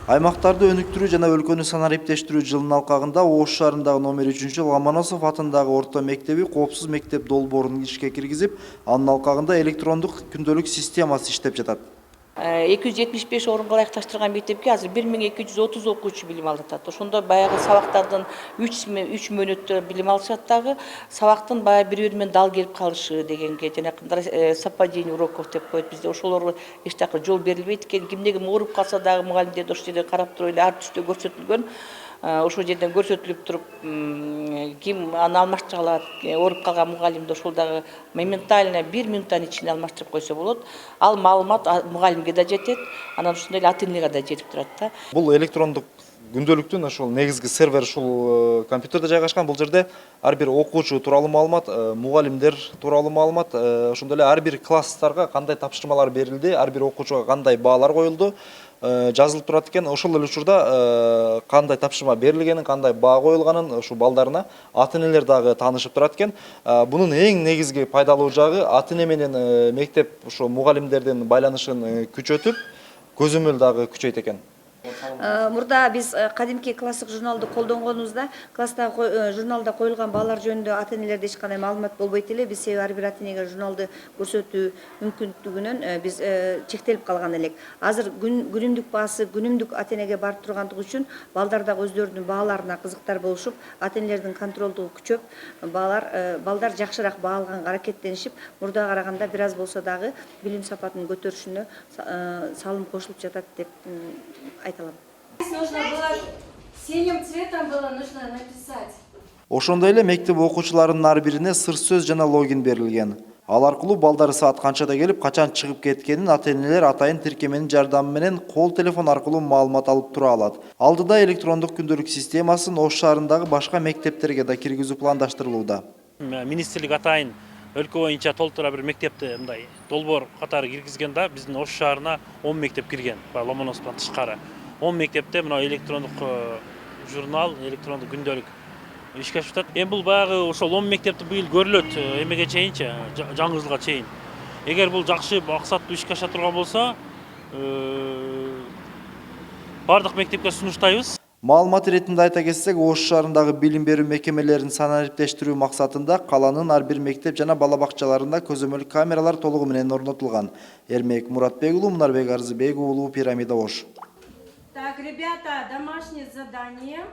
Аймактарды өнүктүрүү жана өлкөнү санариптештирүү жылынын алкагында Ош шаарындагы номер 3 Ломоносов атындагы орто мектеби коопсуз мектеп долбоорун ишке киргизип, анын алкагында электрондук күндөлүк системасы иштеп жатат. 275 орунга ылайыкташтырылган мектепке азыр 1230 окуучу билим алып жатат. Ошондо баягы сабактардын 3 мөөнөттө билим алышат дагы, сабактын баягы бири-бири менен дал келип калышы дегенге, жанакы совпадение уроков деп коет бизде, ошолорго эч жака жол берилбейт экен. Кимде ким ооруп калса дагы мугалимдерди ошол жерде карап туруп эле ар түштө көрсөтүлгөн. Ошол жерден көрсөтүлүп туруп, ким аны алмаштыра алат, ооруп калган мугалимди ошол дагы моментально 1 минуттан ичинде алмаштырып койсо болот. Ал маалымат мугалимге да жетет, анан ошондой эле ата-энеге да жетип турат да. Бул электрондук күндөлүктүн ошол негизги сервер ушул компьютерде жайгашкан. Бул жерде ар бир окуучу тууралуу маалымат, мугалимдер тууралуу маалымат, ошондой эле ар бир класстарга кандай тапшырмалар берилди, ар бир окуучуга кандай баалар коюлду жазылып турат экен. Ошол эле учурда кандай тапшырма берилгенин, кандай баа коюлганын ушул балдарына ата-энелер дагы таанышып турат экен. Бунун эң негизги пайдалуу жагы ата-эне менен мектеп ошо мугалимдердин байланышын күчөтүп, көзөмөл дагы күчөйт экен. Мурда биз кадимки класстык журналды колдонгонубузда, класстагы журналда коюлган баалар жөнүндө ата-энелерде эч кандай маалымат болбойт эле. Биз себеби ар бир ата-энеге журналды көрсөтүү мүмкүндүгүнөн биз чектелип калган элек. Азыр күнүмдүк баасы, күнүмдүк ата-энеге барып тургандыгы үчүн балдар дагы өздөрүнүн бааларына кызыктар болушуп, ата-энелердин контролдугу күчөп, балдар жакшыраак баа алганга аракеттенишип, мурдага караганда бир аз болсо дагы билим сапатын көтөрүшүнө салым кошулуп жатат деп айта алам. Нужно было синим цветом нужно написать. Ошондой эле мектеп окуучуларынын ар бирине сыр сөз жана логин берилген. Ал аркылуу балдары саат канчада келип, качан чыгып кеткенин ата-энелер атайын тиркеменин жардамы менен кол телефон аркылуу маалымат алып тура алат. Алдыда электрондук күндөлүк системасын Ош шаарындагы башка мектептерге да киргизүү пландаштырылууда. Министрлик атайын өлкө боюнча толтура бир мектепти мындай долбоор катары киргизген да, биздин Ош шаарына 10 мектеп кирген, Ломоносовдон тышкары. 10 мектепте мына электрондук журнал, электрондук күндөлүк ишке ашып жатат. Эми бул баягы ошол 10 мектепти быйыл көрүлөт эмеге чейинчи, жаңы жылга чейин. Эгер бул жакшы максаттуу ишке аша турган болсо, бардык мектепке сунуштайбыз. Маалымат иретинде айта кетсек, Ош шаарындагы билим берүү мекемелерин санариптештирүү максатында каланын ар бир мектеп жана бала бакчаларында көзөмөл камералар толугу менен орнотулган. Эрмек Муратбек уулу, Мунарбек Арзыбек уулу, Пирамида, Ош. Так, ребята, домашнее задание.